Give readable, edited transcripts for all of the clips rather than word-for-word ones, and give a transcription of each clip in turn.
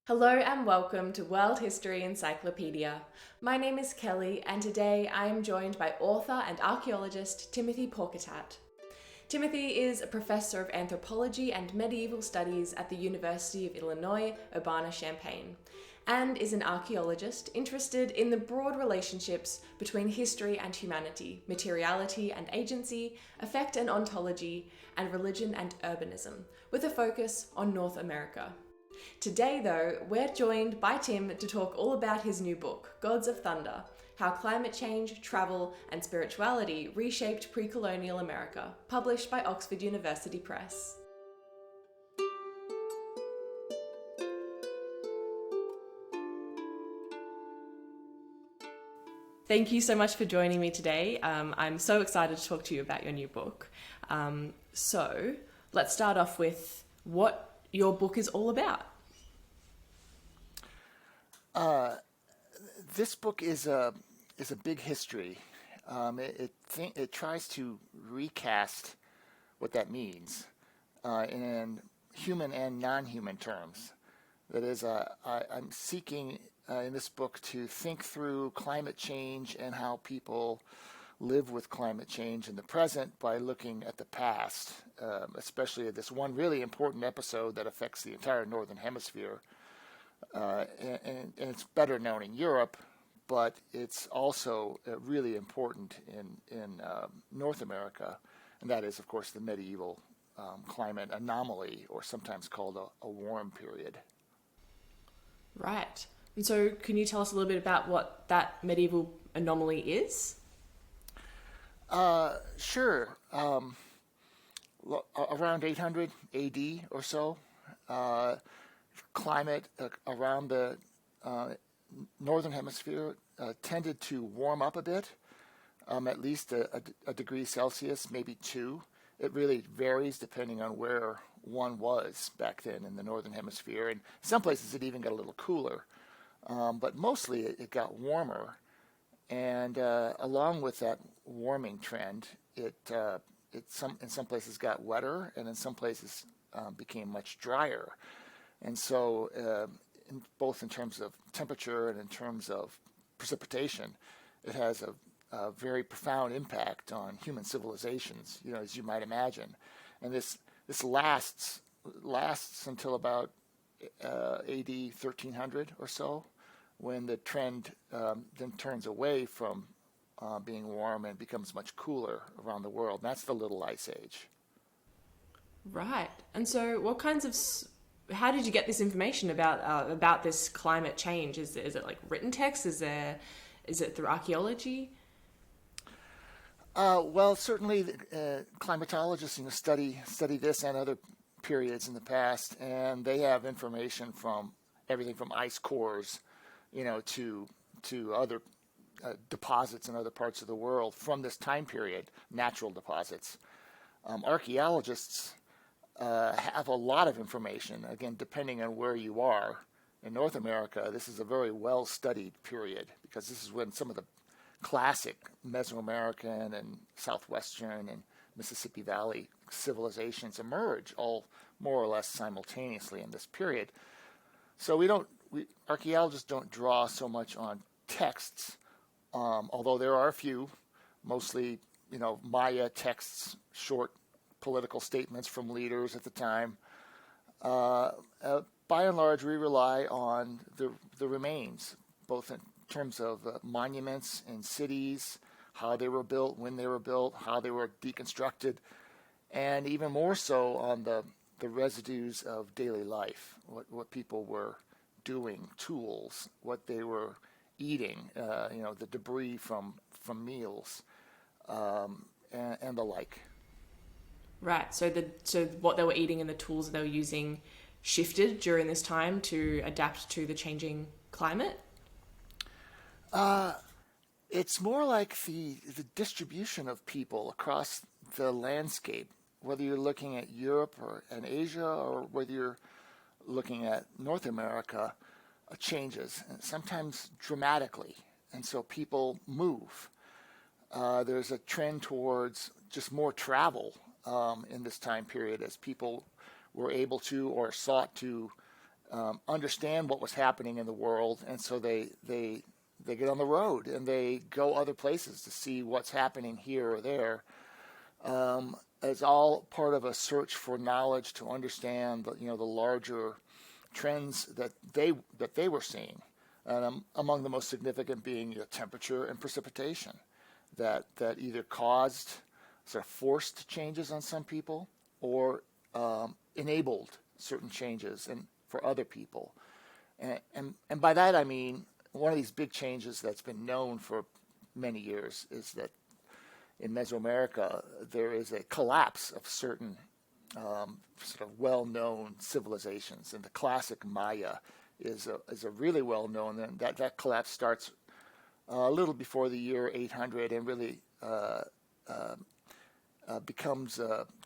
Hello and welcome to World History Encyclopedia. My name is Kelly, and today I am joined by author and archaeologist Timothy Pauketat. Timothy is a professor of anthropology and medieval studies at the University of Illinois, Urbana-Champaign, and is an archaeologist interested in the broad relationships between history and humanity, materiality and agency, effect and ontology, and religion and urbanism, with a focus on North America. Today, though, we're joined by Tim to talk all about his new book, Gods of Thunder: How Climate Change, Travel, and Spirituality Reshaped Precolonial America, published by Oxford University Press. Thank you so much for joining me today. I'm so excited to talk to you about your new book. So let's start off with what your book is all about. This book is a big history. It tries to recast what that means in human and non-human terms. That is, I'm seeking in this book to think through climate change and how people live with climate change in the present by looking at the past, especially at this one really important episode that affects the entire Northern Hemisphere. And it's better known in Europe, but it's also really important in North America, and that is, of course, the medieval climate anomaly, or sometimes called a warm period. Right. And so, can you tell us a little bit about what that medieval anomaly is? Sure. Around 800 AD or so, climate around the northern hemisphere tended to warm up a bit, at least a degree Celsius, maybe two. It really varies depending on where one was back then in the northern hemisphere. And some places it even got a little cooler, but mostly it got warmer. And along with that warming trend, in some places got wetter, and in some places became much drier. And so, both in terms of temperature and in terms of precipitation, it has a very profound impact on human civilizations, as you might imagine. And this lasts until about AD 1300 or so, when the trend then turns away from being warm and becomes much cooler around the world. And that's the Little Ice Age. Right. And so, how did you get this information about this climate change? Is it like written text? Is it through archaeology? Well, certainly climatologists study this and other periods in the past, and they have information from everything from ice cores, to other deposits in other parts of the world from this time period, natural deposits. Archaeologists have a lot of information, again, depending on where you are. In North America, this is a very well-studied period because this is when some of the classic Mesoamerican and Southwestern and Mississippi Valley civilizations emerge, all more or less simultaneously in this period. So archaeologists don't draw so much on texts, although there are a few, mostly, Maya texts, short political statements from leaders at the time. By and large, we rely on the remains, both in terms of monuments and cities, how they were built, when they were built, how they were deconstructed, and even more so on the residues of daily life, what people were doing, tools, what they were eating, the debris from meals, and the like. Right. So what they were eating and the tools that they were using shifted during this time to adapt to the changing climate? It's more like the distribution of people across the landscape, whether you're looking at Europe and Asia, or whether you're looking at North America, changes, and sometimes dramatically. And so people move. There's a trend towards just more travel in this time period as people were able to or sought to understand what was happening in the world, and so they get on the road and they go other places to see what's happening here or there. It's all part of a search for knowledge to understand the larger trends that they were seeing, and among the most significant being temperature and precipitation that either caused sort of forced changes on some people or enabled certain changes and for other people. And by that I mean one of these big changes that's been known for many years is that in Mesoamerica there is a collapse of certain sort of well-known civilizations, and the classic Maya is a really well-known, and that collapse starts a little before the year 800 and really becomes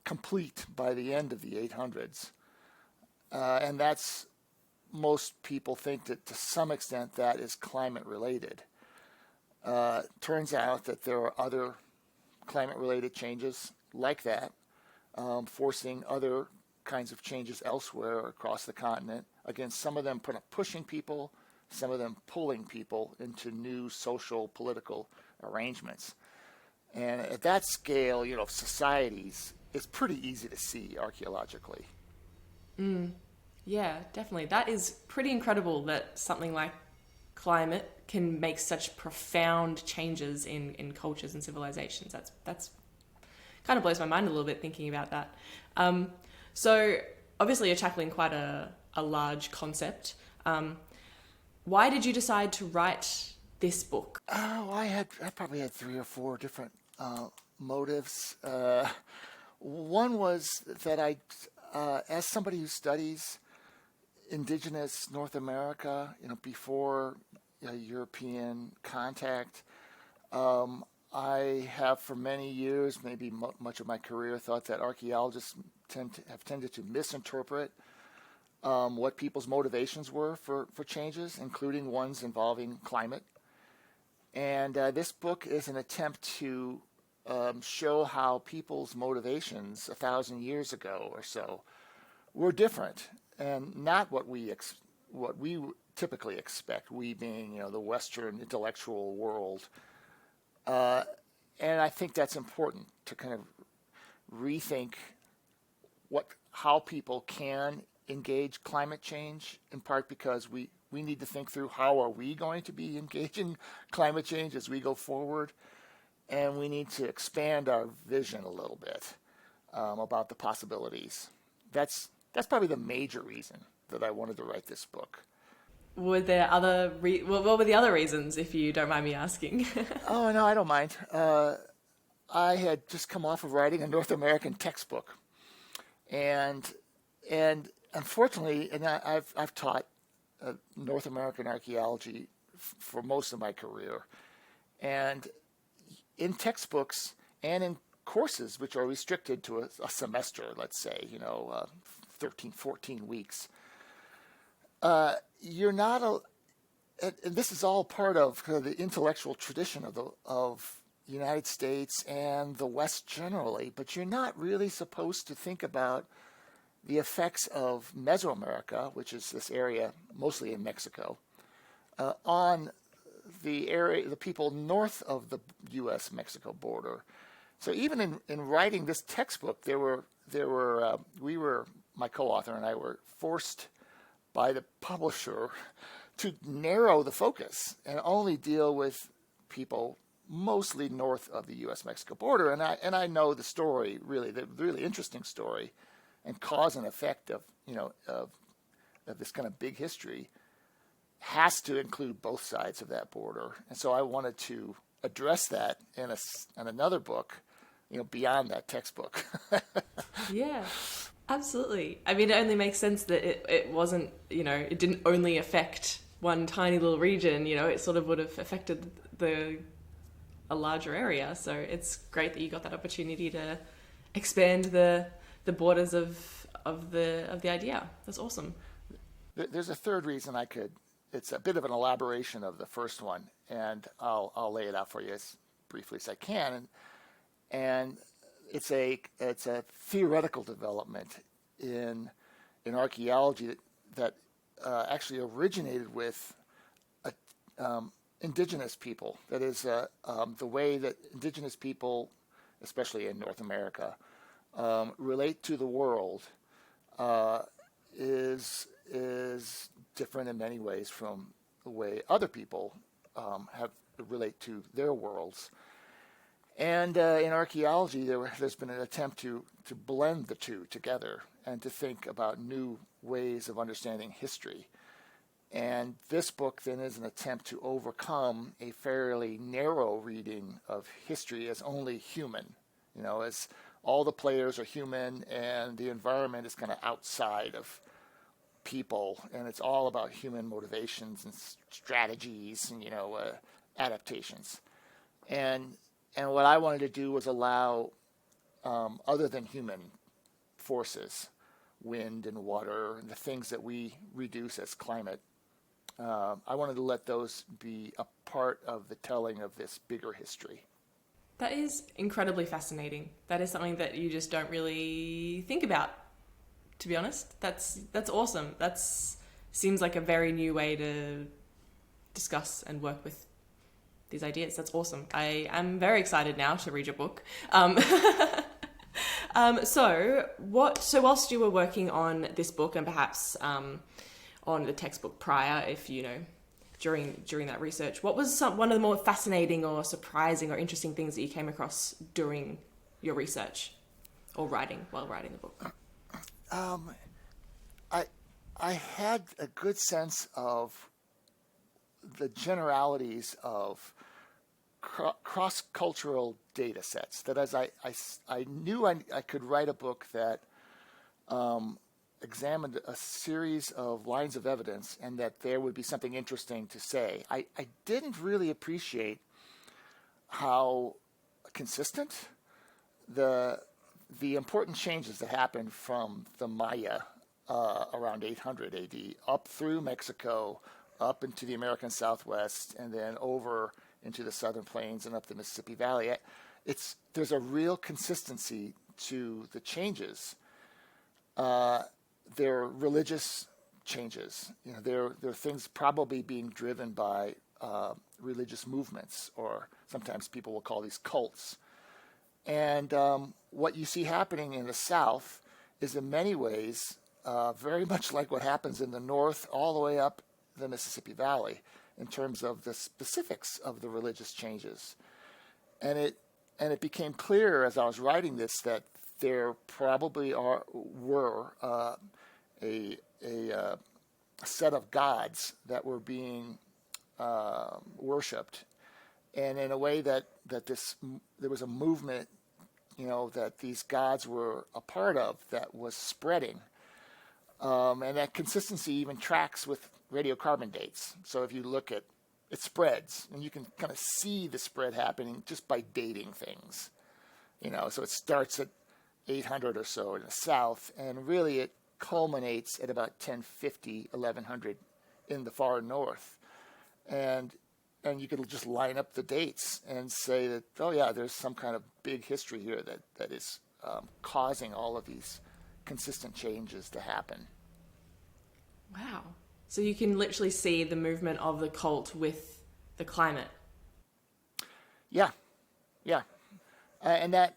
complete by the end of the 800s. And that's, most people think that to some extent that is climate related. Turns out that there are other climate related changes like that, forcing other kinds of changes elsewhere across the continent. Again, some of them pushing people, some of them pulling people into new social, political arrangements. And at that scale, of societies, it's pretty easy to see archaeologically. Yeah, definitely. That is pretty incredible that something like climate can make such profound changes in cultures and civilizations. That's kind of blows my mind a little bit thinking about that. So obviously you're tackling quite a large concept. Why did you decide to write this book? Oh, I probably had 3 or 4 different motives. One was that as somebody who studies indigenous North America, before European contact, I have for many years, maybe much of my career, thought that archaeologists have tended to misinterpret what people's motivations were for changes, including ones involving climate. And this book is an attempt to show how people's motivations 1,000 years ago or so were different, and not what we typically expect, we being the Western intellectual world. And I think that's important to kind of rethink how people can engage climate change, in part because we need to think through how are we going to be engaging climate change as we go forward, and we need to expand our vision a little bit about the possibilities. That's probably the major reason that I wanted to write this book. Were there other what were the other reasons, if you don't mind me asking? Oh, no, I don't mind. I had just come off of writing a North American textbook, and unfortunately, and I've taught North American archaeology for most of my career, and in textbooks and in courses which are restricted to a semester, let's say, 13, 14 weeks, you're not and this is all part of kind of the intellectual tradition of the United States and the West generally, but you're not really supposed to think about the effects of Mesoamerica, which is this area mostly in Mexico, on the people north of the U.S.-Mexico border. So even in writing this textbook, my co-author and I were forced by the publisher to narrow the focus and only deal with people mostly north of the U.S.-Mexico border. And I know the story, the really interesting story, and cause and effect of this kind of big history has to include both sides of that border. And so I wanted to address that in another book, beyond that textbook. Yeah, absolutely. I mean, it only makes sense that it wasn't, it didn't only affect one tiny little region, it sort of would have affected a larger area. So it's great that you got that opportunity to expand the borders of the idea. That's awesome. There's a third reason it's a bit of an elaboration of the first one, and I'll lay it out for you as briefly as I can. And it's a theoretical development in archaeology that actually originated with indigenous people. That is, the way that indigenous people, especially in North America, relate to the world is different in many ways from the way other people relate to their worlds. And in archaeology, there's been an attempt to blend the two together and to think about new ways of understanding history. And this book then is an attempt to overcome a fairly narrow reading of history as only human, as all the players are human and the environment is kind of outside of people, and it's all about human motivations and strategies and adaptations. And what I wanted to do was allow other than human forces, wind and water, and the things that we reduce as climate. I wanted to let those be a part of the telling of this bigger history. That is incredibly fascinating. That is something that you just don't really think about, to be honest. That's awesome. Seems like a very new way to discuss and work with these ideas. That's awesome. I am very excited now to read your book. So whilst you were working on this book and perhaps on the textbook prior, if during that research, what was one of the more fascinating or surprising or interesting things that you came across during your research or while writing the book? I had a good sense of the generalities of cross-cultural data sets. That as I knew I could write a book that examined a series of lines of evidence and that there would be something interesting to say. I didn't really appreciate how consistent the important changes that happened from the Maya around 800 AD up through Mexico, up into the American Southwest, and then over into the Southern Plains and up the Mississippi Valley. There's a real consistency to the changes. They're religious changes. They're things probably being driven by religious movements, or sometimes people will call these cults. And what you see happening in the South is in many ways very much like what happens in the North all the way up the Mississippi Valley in terms of the specifics of the religious changes. And it became clear as I was writing this that there probably were a set of gods that were being worshipped, and in a way that there was a movement, that these gods were a part of that was spreading, and that consistency even tracks with radiocarbon dates. So if you look at it, spreads, and you can kind of see the spread happening just by dating things. So it starts at 800 or so in the South, and really it culminates at about 1050, 1100 in the far North. And you could just line up the dates and say that, oh yeah, there's some kind of big history here that is causing all of these consistent changes to happen. Wow. So you can literally see the movement of the cult with the climate. Yeah. And that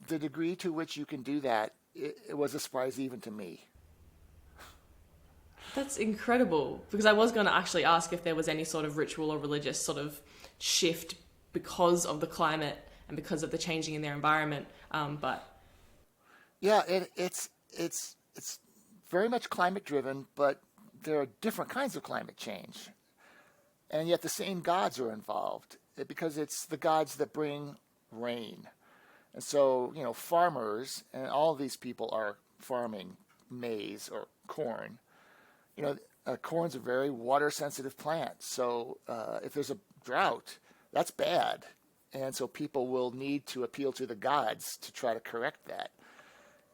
the degree to which you can do that, it was a surprise even to me. That's incredible, because I was going to actually ask if there was any sort of ritual or religious sort of shift because of the climate and because of the changing in their environment. But yeah, it's very much climate driven, but there are different kinds of climate change, and yet the same gods are involved because it's the gods that bring rain. And so, farmers and all of these people are farming maize or corn. Corn's a very water-sensitive plant. So if there's a drought, that's bad. And so people will need to appeal to the gods to try to correct that.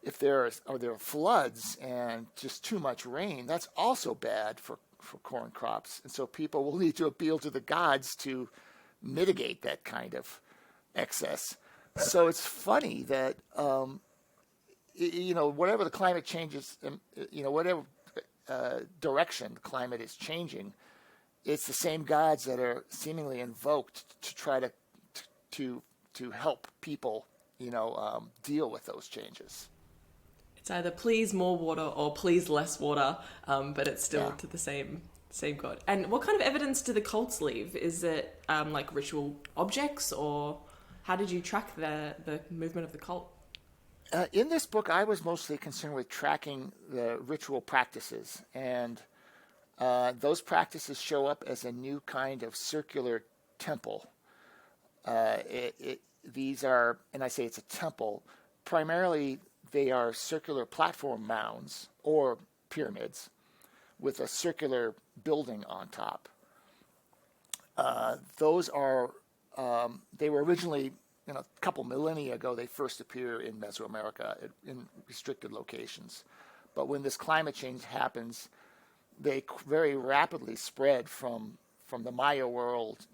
If there are floods and just too much rain, that's also bad for corn crops. And so people will need to appeal to the gods to mitigate that kind of excess. So it's funny that, whatever the climate changes, whatever direction the climate is changing, it's the same gods that are seemingly invoked to try to help people, deal with those changes. It's either please more water or please less water, but it's still to the same god. And what kind of evidence do the cults leave? Is it like ritual objects, or how did you track the movement of the cult? In this book, I was mostly concerned with tracking the ritual practices, and those practices show up as a new kind of circular temple. These are, and I say it's a temple, primarily they are circular platform mounds or pyramids with a circular building on top. Those are, they were originally, a couple millennia ago, they first appear in Mesoamerica in restricted locations. But when this climate change happens, they very rapidly spread from the Maya world,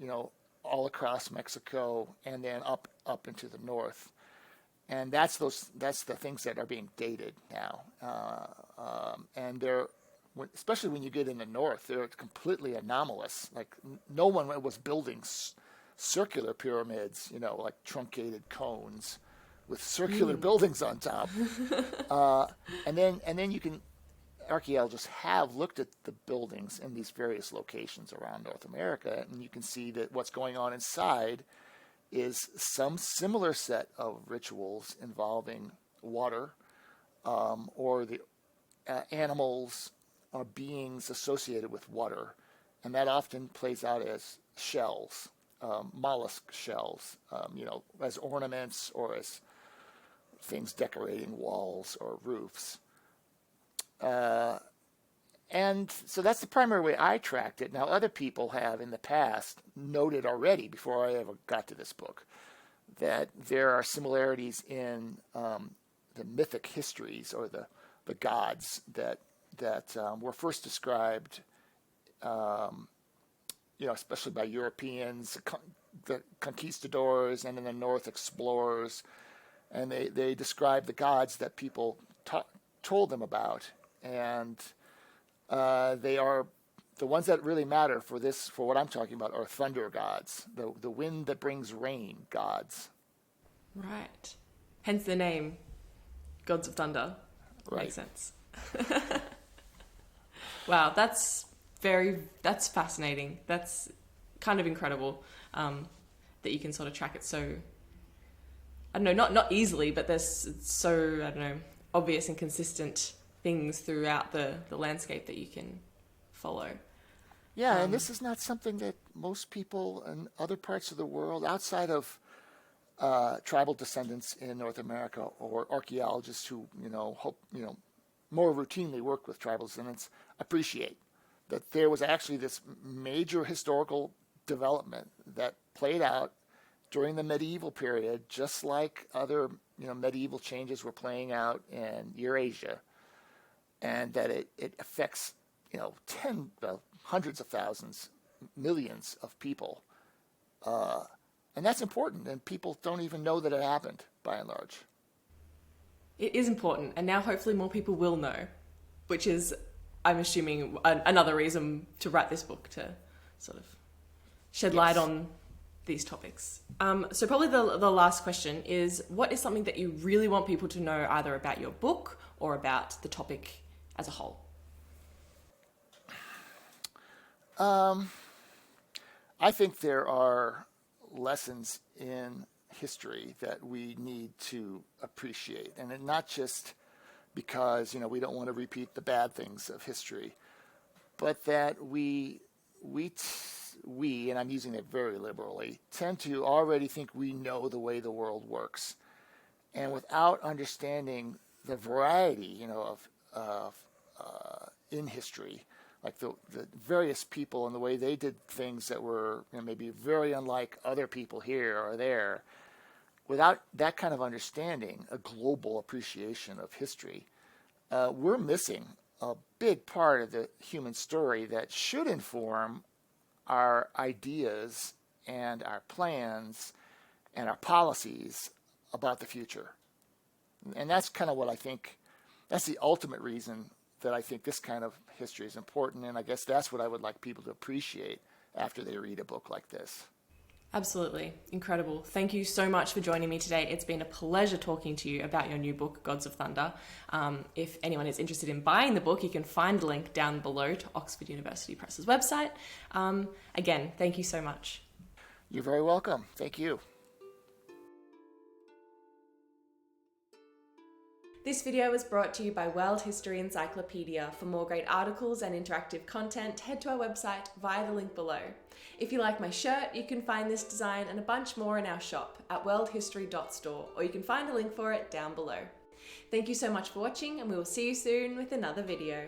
all across Mexico and then up into the north. And that's the things that are being dated now. And they're, especially when you get in the north, they're completely anomalous. Like no one was building circular pyramids, like truncated cones with circular buildings on top. And then you can, archaeologists have looked at the buildings in these various locations around North America, and you can see that what's going on inside is some similar set of rituals involving water, or the animals or beings associated with water, and that often plays out as shells, mollusk shells, as ornaments or as things decorating walls or roofs. And so that's the primary way I tracked it. Now, other people have in the past noted already, before I ever got to this book, that there are similarities in the mythic histories or the gods that were first described, especially by Europeans, the conquistadors, and in the north, explorers. And they describe the gods that people told them about. And they are the ones that really matter for what I'm talking about are thunder gods, the wind that brings rain gods. Right. Hence the name, Gods of Thunder. Right. Makes sense. Wow, that's fascinating. That's kind of incredible that you can sort of track it so, I don't know, not easily, but there's so, I don't know, obvious and consistent things throughout the landscape that you can follow. Yeah, and this is not something that most people in other parts of the world, outside of tribal descendants in North America or archaeologists who, more routinely work with tribal descendants, appreciate. That there was actually this major historical development that played out during the medieval period, just like other, medieval changes were playing out in Eurasia. And that it affects, hundreds of thousands, millions of people. And that's important, and people don't even know that it happened, by and large. It is important, and now hopefully more people will know, which is, I'm assuming, another reason to write this book, to sort of shed light on these topics. So probably the last question is, what is something that you really want people to know either about your book or about the topic as a whole? I think there are lessons in history that we need to appreciate, and not just because we don't want to repeat the bad things of history, but that we and I'm using it very liberally, tend to already think we know the way the world works, and without understanding the variety of in history, like the various people and the way they did things that were maybe very unlike other people here or there. Without that kind of understanding, a global appreciation of history, we're missing a big part of the human story that should inform our ideas and our plans and our policies about the future. And that's kind of what I think, that's the ultimate reason that I think this kind of history is important, and I guess that's what I would like people to appreciate after they read a book like this. Absolutely. Incredible. Thank you so much for joining me today. It's been a pleasure talking to you about your new book, Gods of Thunder. If anyone is interested in buying the book, you can find the link down below to Oxford University Press's website. Again, thank you so much. You're very welcome. Thank you. This video was brought to you by World History Encyclopedia. For more great articles and interactive content, head to our website via the link below. If you like my shirt, you can find this design and a bunch more in our shop at worldhistory.store, or you can find a link for it down below. Thank you so much for watching, and we will see you soon with another video.